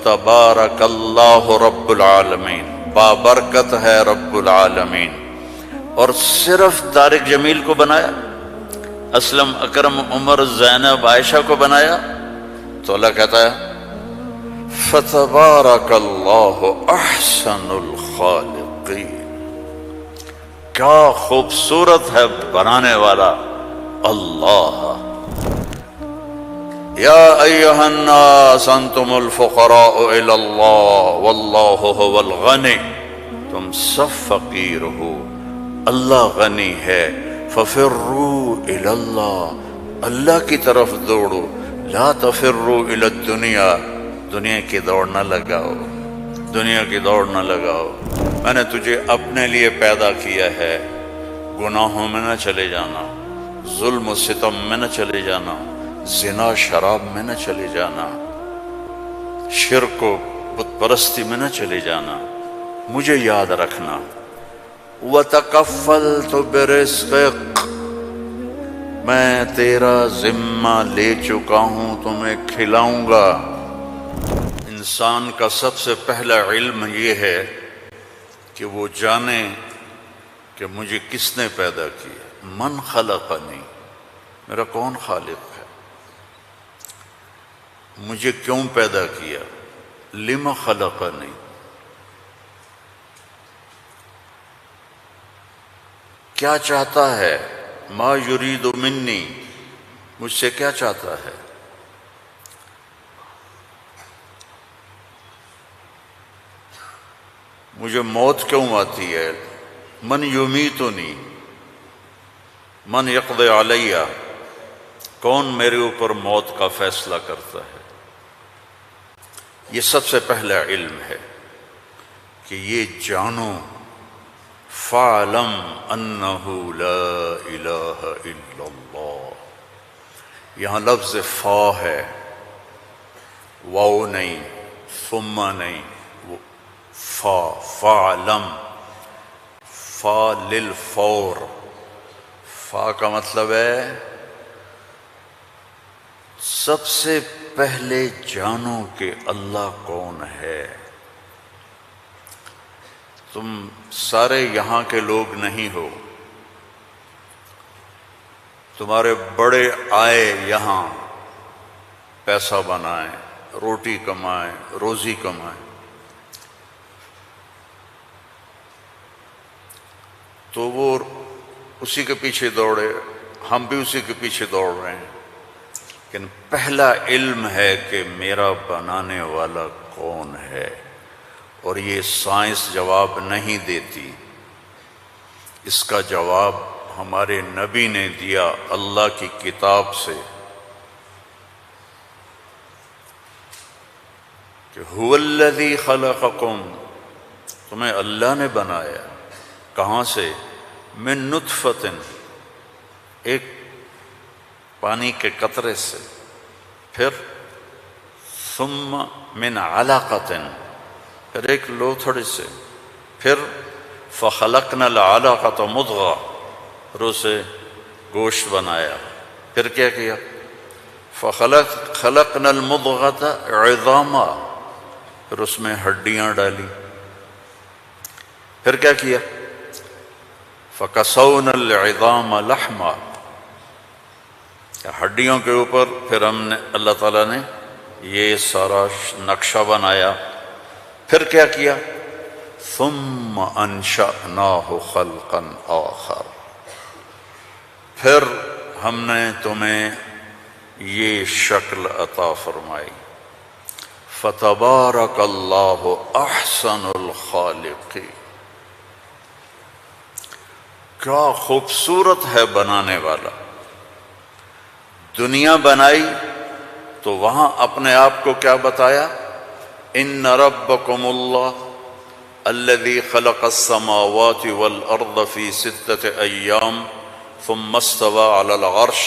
فتبارک اللہ رب العالمین، بابرکت ہے رب العالمین۔ اور صرف طارق جمیل کو بنایا؟ اسلم، اکرم، عمر، زینب، عائشہ کو بنایا؟ تو اللہ کہتا ہے فتبارک اللہ احسن الخالقین۔ کیا خوبصورت ہے بنانے والا اللہ۔ یا ایہا الناس انتم الفقراء الی اللہ واللہ هو الغنی، تم سب فقیر ہو، اللہ غنی ہے۔ ففروا الی اللہ، اللہ کی طرف دوڑو، لا تفروا الی الدنیا، دنیا کی دوڑ نہ لگاؤ، دنیا کی دوڑ نہ لگاؤ۔ میں نے تجھے اپنے لیے پیدا کیا ہے، گناہوں میں نہ چلے جانا، ظلم و ستم میں نہ چلے جانا، زنا شراب میں نہ چلے جانا، شرک و بت پرستی میں نہ چلے جانا، مجھے یاد رکھنا۔ وَتَكَفَّلْتُ بِرِزْقِكَ، میں تیرا ذمہ لے چکا ہوں، تمہیں کھلاؤں گا۔ انسان کا سب سے پہلا علم یہ ہے کہ وہ جانے کہ مجھے کس نے پیدا کیا، من خلقنی، میرا کون خالق ہے، مجھے کیوں پیدا کیا، لم خلقنی، کیا چاہتا ہے، ما یرید منی، مجھ سے کیا چاہتا ہے۔ مجھے موت کیوں آتی ہے، من یمیتنی، من یقضی علیہ، کون میرے اوپر موت کا فیصلہ کرتا ہے۔ یہ سب سے پہلا علم ہے کہ یہ جانو، فَاعْلَمْ أَنَّهُ لَا إِلَهَ إِلَّا اللَّهُ، یہاں لفظ فا ہے، واو نہیں، ثم نہیں، فا، فَاعْلَمْ، فا للفور، فا کا مطلب ہے سب سے پہلے جانو کہ اللہ کون ہے۔ تم سارے یہاں کے لوگ نہیں ہو، تمہارے بڑے آئے یہاں پیسہ بنائیں، روٹی کمائیں، روزی کمائیں، تو وہ اسی کے پیچھے دوڑے، ہم بھی اسی کے پیچھے دوڑ رہے ہیں، لیکن پہلا علم ہے کہ میرا بنانے والا کون ہے۔ اور یہ سائنس جواب نہیں دیتی، اس کا جواب ہمارے نبی نے دیا اللہ کی کتاب سے، کہ هو الذی خلقکم، تمہیں اللہ نے بنایا، کہاں سے، من نطفۃ، ایک پانی کے قطرے سے، پھر ثم من علقۃ، پھر ایک لوتھڑی سے، پھر فخلقنا العلقۃ مضغہ، پھر اسے گوشت بنایا، پھر کیا کیا، خلقنا المضغۃ عظاما، پھر اس میں ہڈیاں ڈالی، پھر کیا کیا، فَكَسَوْنَا الْعِظَامَ لَحْمًا، ہڈیوں کے اوپر پھر ہم نے، اللہ تعالیٰ نے یہ سارا نقشہ بنایا، پھر کیا کیا، ثُمَّ أَنشَأْنَاهُ خَلْقًا آخر، پھر ہم نے تمہیں یہ شکل عطا فرمائی۔ فَتَبَارَكَ اللَّهُ أَحْسَنُ الْخَالِقِينَ، کیا خوبصورت ہے بنانے والا۔ دنیا بنائی تو وہاں اپنے آپ کو کیا بتایا، ان ربکم اللہ الذی خلق السماوات والارض فی 6 ایام ثم استوى على العرش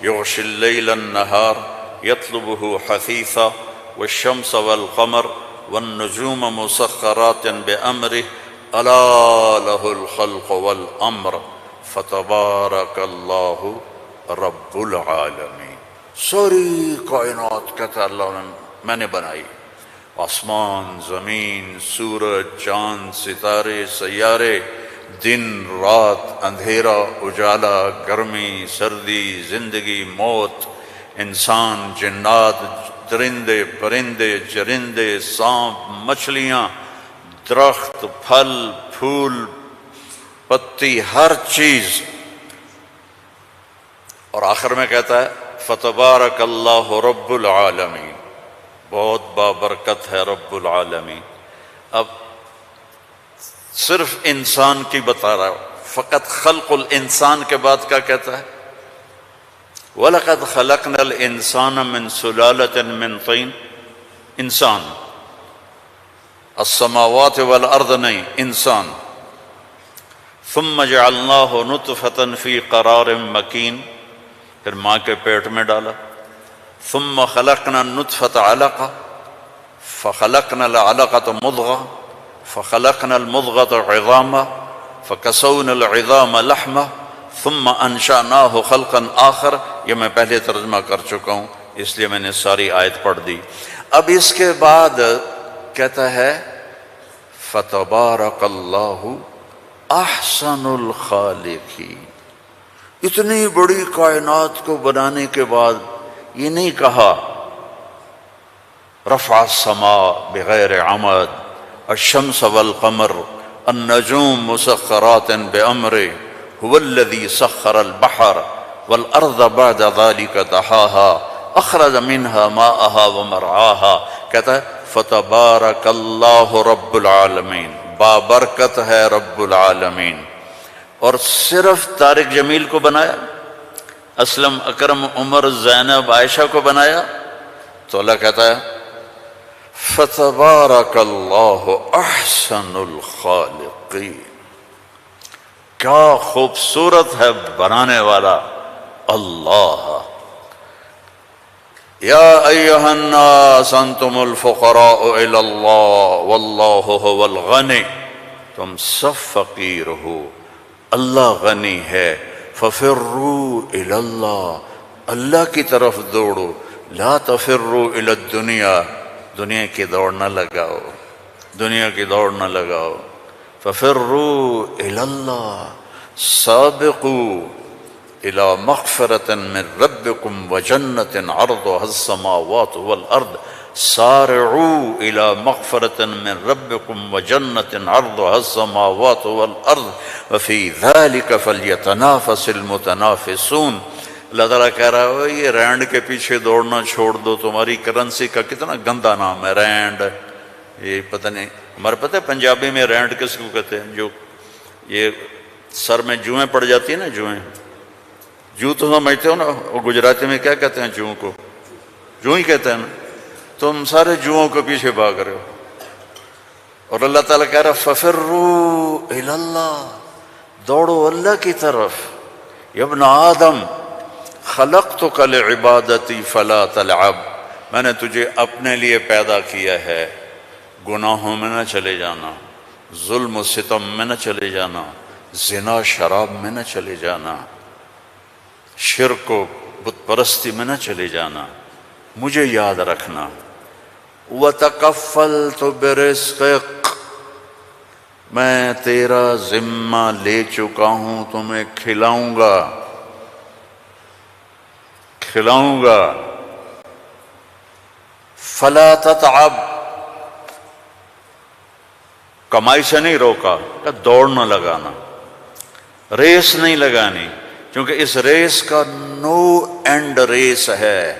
یغشی اللیل النہار یطلبہ حثیثا والشمس والقمر والنجوم مسخرات بأمرہ الا لہ الخلق والامر فتبارک اللہ رب العالمین۔ ساری کائنات کہتا اللہ نے میں نے بنائی، آسمان، زمین، سورج، چاند، ستارے، سیارے، دن، رات، اندھیرا، اجالا، گرمی، سردی، زندگی، موت، انسان، جنات، درندے، پرندے، چرندے، سانپ، مچھلیاں، درخت، پھل، پھول، پتی، ہر چیز. اور آخر میں کہتا ہے فتبارک اللہ رب العالمین، بہت بابرکت ہے رب العالمین. اب صرف انسان کی بتا رہا ہوں، فقط خلق الانسان کے بعد کیا کہتا ہے؟ وَلَقَدْ خَلَقْنَا الْإِنسَانَ مِنْ سُلَالَةٍ مِنْ طِينٍ. انسان، السماوات والارض نہیں، انسان. ثم جعلناه نطفة في قرار مكين، پھر ماں کے پیٹ میں ڈالا. ثم خلقنا النطفة علقة فخلقنا العلقة مضغة فخلقنا المضغة عظاما فكسونا العظام لحما ثم انشأناه خلقا آخر. یہ میں پہلے ترجمہ کر چکا ہوں اس لیے میں نے ساری آیت پڑھ دی. اب اس کے بعد کہتا ہے فتبارک اللہ احسن الخالقین. اتنی بڑی کائنات کو بنانے کے بعد یہ نہیں کہا رفع السماء بغیر عمد الشمس والقمر النجوم مسخرات بأمره هو الذي سخر البحر والأرض بعد ذلك دحاها أخرج منها ماءها ومرعاها. کہتا ہے فتبارک اللہ رب العالمین، بابرکت ہے رب العالمین. اور صرف طارق جمیل کو بنایا، اسلم، اکرم، عمر، زینب، عائشہ کو بنایا؟ تو اللہ کہتا ہے فتبارک اللہ احسن الخالقین. کیا خوبصورت ہے بنانے والا اللہ. یا ایہا الناس انتم الفقراء الی اللہ واللہ هو الغنی. تم سب فقیر ہو، اللہ غنی ہے. ففروا الی اللہ، اللہ کی طرف دوڑو. لا تفروا الی الدنیا، دنیا کی دوڑ نہ لگاؤ، دنیا کی دوڑ نہ لگاؤ. ففروا الی اللہ، سابقوا الى مغفرة من ربكم وجنة عرضها السماوات والارض. سارعوا الى مغفرة من ربكم وجنة عرضها السماوات والارض وفي ذلك فليتنافس المتنافسون. اللہ تعالیٰ کہہ رہا ہے یہ رینڈ کے پیچھے دوڑنا چھوڑ دو. تمہاری کرنسی کا کتنا گندا نام ہے رینڈ. یہ پتہ نہیں، ہمارے پتہ ہے پنجابی میں رینڈ کس کو کہتے ہیں؟ جو یہ سر میں جوئیں پڑ جاتی ہیں نا، جوئیں، جو تو سمجھتے ہو نا، وہ گجراتی میں کیا کہتے ہیں جوؤں کو؟ جو ہی کہتے ہیں نا. تم سارے جوؤں کے پیچھے بھاگ رہے ہو. اور اللہ تعالیٰ کہہ رہا ففروا الی اللہ، دوڑو اللہ کی طرف. یا ابن آدم خلقتک لعبادتی فلا تلعب، میں نے تجھے اپنے لیے پیدا کیا ہے، گناہوں میں نہ چلے جانا، ظلم و ستم میں نہ چلے جانا، زنا شراب میں نہ چلے جانا، شرک و بت پرستی میں نہ چلے جانا، مجھے یاد رکھنا. وَتَكَفَّلْتُ بِرِزْقِكَ، میں تیرا ذمہ لے چکا ہوں، تمہیں کھلاؤں گا، کھلاؤں گا. فَلَا تَتْعَبْ، کمائی سے نہیں روکا، کہ دوڑ نہ لگانا، ریس نہیں لگانی، کیونکہ اس ریس کا نو اینڈ ریس ہے،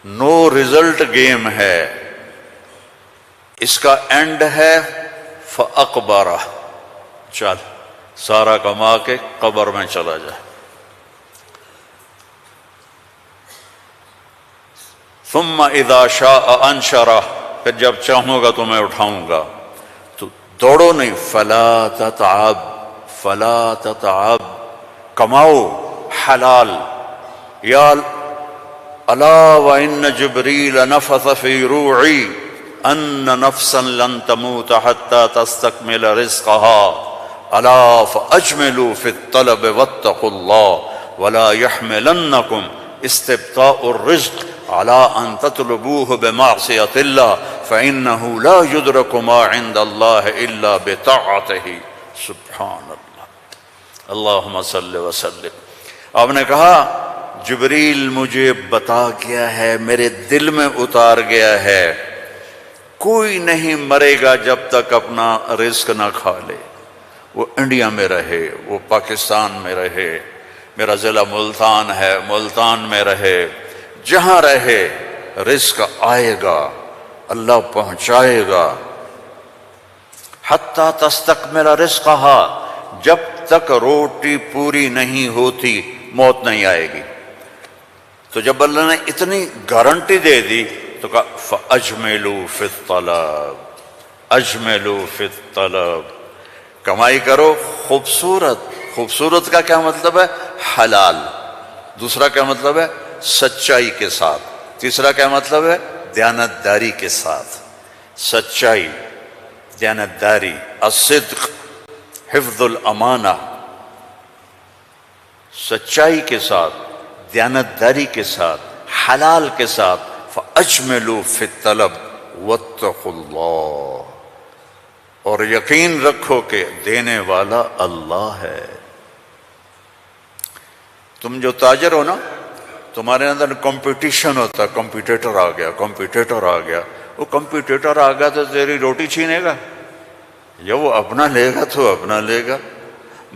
نو ریزلٹ گیم ہے. اس کا اینڈ ہے فَأَقْبَرَ، چل سارا کما کے قبر میں چلا جائے. ثم اذا شاء انشرہ، پھر جب چاہوں گا تو میں اٹھاؤں گا. تو دوڑو نہیں، فلا تتعب، فلا تتعب، کماؤ حلال. یا الا وان جبریل نفث فی روعی ان نفسا لن تموت حتى تستكمل رزقها الا فاجملوا في الطلب واتقوا الله ولا يحملنكم استبطاء الرزق علی ان تطلبوه بمعصیۃ اللہ فإنہ لا یدرک ما عند اللہ الا بطاعتہ۔ سبحان اللہ، اللہم صلی وسلم۔ آپ نے کہا جبریل مجھے بتا گیا ہے، میرے دل میں اتار گیا ہے، کوئی نہیں مرے گا جب تک اپنا رزق نہ کھا لے، وہ انڈیا میں رہے، وہ پاکستان میں رہے، میرا ضلع ملتان ہے، ملتان میں رہے، جہاں رہے رزق آئے گا، اللہ پہنچائے گا۔ حتی تستکمل رزقہا، جب تک روٹی پوری نہیں ہوتی موت نہیں آئے گی۔ تو جب اللہ نے اتنی گارنٹی دے دی تو کہا فَأَجْمِلُوا فِي الطَّلَبِ، اجملوا فی الطلب، کمائی کرو خوبصورت۔ خوبصورت کا کیا مطلب ہے؟ حلال۔ دوسرا کیا مطلب ہے؟ سچائی کے ساتھ۔ تیسرا کیا مطلب ہے؟ دیانتداری کے ساتھ۔ سچائی، دیانتداری، الصدق، حفظ الامانہ، سچائی کے ساتھ، دیانتداری کے ساتھ، حلال کے ساتھ۔ فَأَجْمِلُوا فِي الطَّلَبِ وَاتَّقُوا اللَّهَ، اور یقین رکھو کہ دینے والا اللہ ہے۔ تم جو تاجر ہو نا، تمہارے اندر کمپٹیشن ہوتا ہے، کمپیٹیٹر آ گیا، کمپیٹیٹر آ گیا، وہ کمپیٹیٹر آ گیا تو تیری روٹی چھینے گا یا وہ اپنا لے گا تو اپنا لے گا۔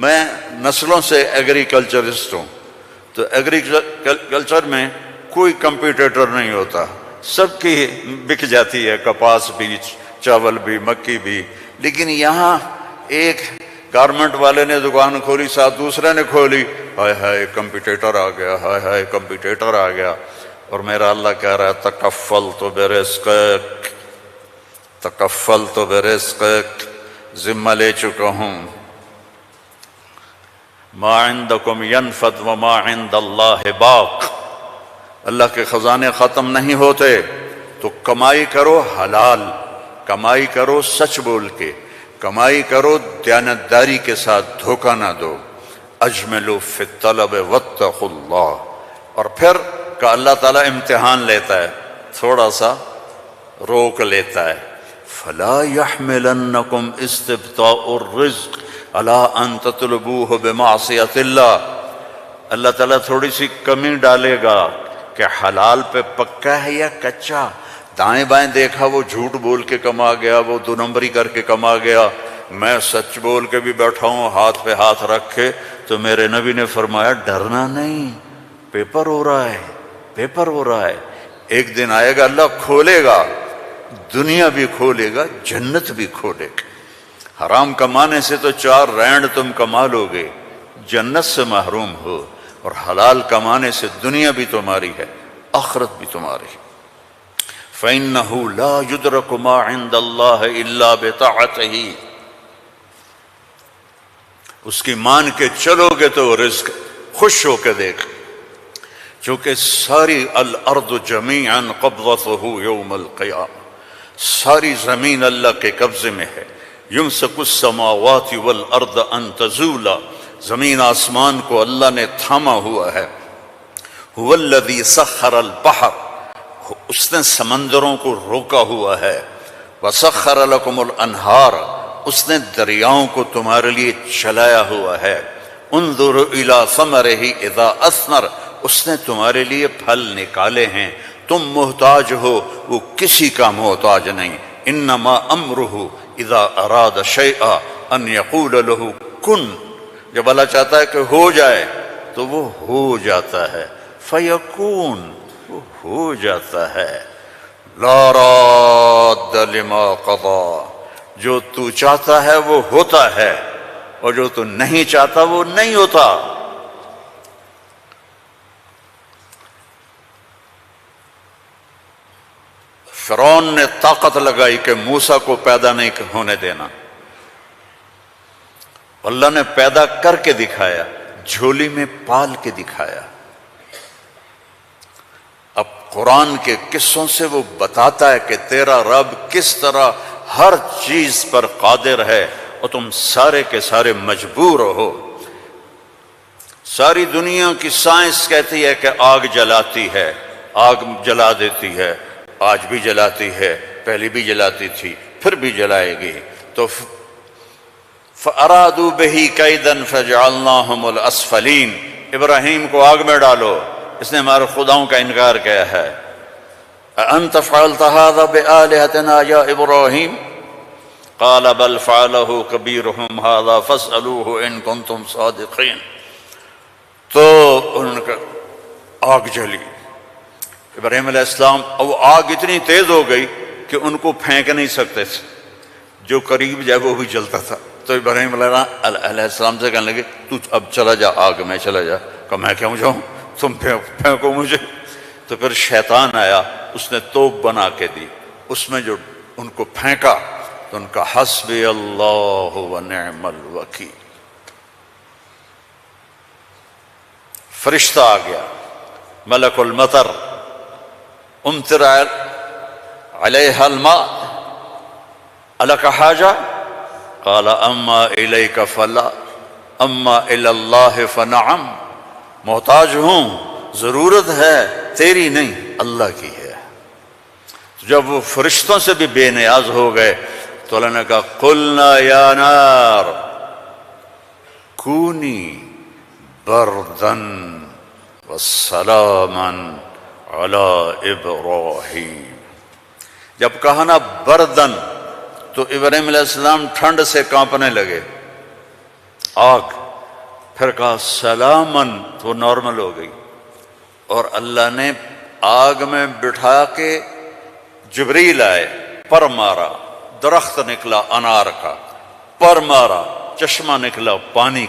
میں نسلوں سے ایگریکلچرسٹ ہوں، تو ایگریکلچر میں کوئی کمپیٹیٹر نہیں ہوتا، سب کی بک جاتی ہے، کپاس بھی، چاول بھی، مکی بھی۔ لیکن یہاں ایک گارمنٹ والے نے دکان کھولی، ساتھ دوسرے نے کھولی، ہائے ہائے کمپیٹیٹر آ گیا، ہائے ہائے کمپیٹیٹر آ گیا۔ اور میرا اللہ کہہ رہا ہے تکفلت برزقک، تکفلت برزقک، ذمہ لے چکا ہوں۔ ما عندکم ینفد وما عند اللہ باق، اللہ کے خزانے ختم نہیں ہوتے، تو کمائی کرو حلال، کمائی کرو سچ بول کے، کمائی کرو دیانتداری کے ساتھ، دھوکہ نہ دو۔ اجملوا فی الطلب واتقوا اللہ۔ اور پھر کہ اللہ تعالیٰ امتحان لیتا ہے، تھوڑا سا روک لیتا ہے۔ فلا يحملنکم استبطاء الرزق علی ان تطلبوه بمعصیۃ اللہ، اللہ تعالیٰ تھوڑی سی کمی ڈالے گا کہ حلال پہ پکا ہے یا کچا۔ دائیں بائیں دیکھا وہ جھوٹ بول کے کما گیا، وہ دو نمبری کر کے کما گیا، میں سچ بول کے بھی بیٹھا ہوں ہاتھ پہ ہاتھ رکھ کے۔ تو میرے نبی نے فرمایا ڈرنا نہیں، پیپر ہو رہا ہے، پیپر ہو رہا ہے، ایک دن آئے گا اللہ کھولے گا، دنیا بھی کھولے گا، جنت بھی کھولے گا۔ حرام کمانے سے تو 4 رینڈ تم کما لو گے، جنت سے محروم ہو، اور حلال کمانے سے دنیا بھی تمہاری ہے، آخرت بھی تمہاری ہے۔ فَإِنَّهُ لَا يُدْرَكُ مَا عِندَ اللَّهِ إِلَّا بِطَاعَتِهِ، اس کی مان کے چلو گے تو رزق خوش ہو کے دیکھ، چونکہ ساری الارض جمیعا قبضته یوم القیامہ، ساری زمین اللہ کے قبضے میں ہے۔ یمسک السماوات والارض ان تزولا، زمین آسمان کو اللہ نے تھاما ہوا ہے۔ هو الذی سخر البحر، اس نے سمندروں کو روکا ہوا ہے۔ وسخر لکم الانہار، اس نے دریاؤں کو تمہارے لیے چلایا ہوا ہے۔ انظر الی ثمرہ اذا اثمر، اس نے تمہارے لیے پھل نکالے ہیں، تم محتاج ہو، وہ کسی کا محتاج نہیں۔ انما امرہ اذا اراد شیئا ان یقول له کن، جب اللہ چاہتا ہے کہ ہو جائے تو وہ ہو جاتا ہے، فیکون، وہ ہو جاتا ہے۔ لا راد لما قضا، جو تو چاہتا ہے وہ ہوتا ہے، اور جو تو نہیں چاہتا وہ نہیں ہوتا۔ فرعون نے طاقت لگائی کہ موسیٰ کو پیدا نہیں ہونے دینا، اللہ نے پیدا کر کے دکھایا، جھولی میں پال کے دکھایا۔ اب قرآن کے قصوں سے وہ بتاتا ہے کہ تیرا رب کس طرح ہر چیز پر قادر ہے، اور تم سارے کے سارے مجبور ہو۔ ساری دنیا کی سائنس کہتی ہے کہ آگ جلاتی ہے، آگ جلا دیتی ہے، آج بھی جلاتی ہے، پہلے بھی جلاتی تھی، پھر بھی جلائے گی۔ تو فَأَرَادُوا بِهِ كَيْدًا فَجَعَلْنَاهُمُ الْأَسْفَلِينَ، ابراہیم کو آگ میں ڈالو، اس نے ہمارے خداؤں کا انکار کیا ہے۔ أَأَنْتَ فَعَلْتَ هَذَا بِآلِهَتِنَا يَا إِبْرَاهِيمُ قَالَ بَلْ فَعَلَهُ كَبِيرُهُمْ هَذَا فَاسْأَلُوهُ إِن كُنتُمْ صَادِقِينَ۔ تو ان کا آگ جلی، ابراہیم علیہ السلام، اور وہ آگ اتنی تیز ہو گئی کہ ان کو پھینک نہیں سکتے تھے، جو قریب جائے وہ بھی جلتا تھا۔ تو ابراہیم علیہ السلام سے کہنے لگے تو اب چلا جا، آگ میں چلا جا۔ کہا میں کیوں جاؤں، تم پھینکو مجھے۔ تو پھر شیطان آیا، اس نے توپ بنا کے دی، اس میں جو ان کو پھینکا تو ان کا حسبی اللہ ونعم الوکیل، فرشتہ آ گیا، ملک المطر، امطر علیہا الماء الک حاجہ قال اما الیک فلا اما الی اللہ فنعم، محتاج ہوں، ضرورت ہے تیری نہیں اللہ کی ہے۔ جب وہ فرشتوں سے بھی بے نیاز ہو گئے تو اللہ نے کہا قلنا یا نار کونی بردن وسلاما علی ابراہیم۔ جب کہا نا بردن تو ابراہیم علیہ السلام ٹھنڈ سے کانپنے لگے، آگ، پھر کہا سلامن تو نارمل ہو گئی، اور اللہ نے آگ میں بٹھا کے جبریل آئے، پر مارا، درخت نکلا انار کا، پر مارا، چشمہ نکلا پانی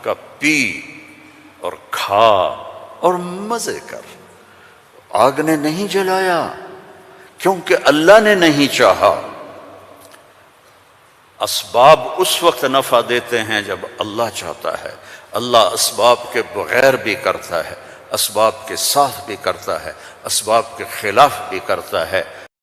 کا پی اور کھا اور مزے کر۔ آگ نے نہیں جلایا کیونکہ اللہ نے نہیں چاہا۔ اسباب اس وقت نفع دیتے ہیں جب اللہ چاہتا ہے، اللہ اسباب کے بغیر بھی کرتا ہے، اسباب کے ساتھ بھی کرتا ہے، اسباب کے خلاف بھی کرتا ہے۔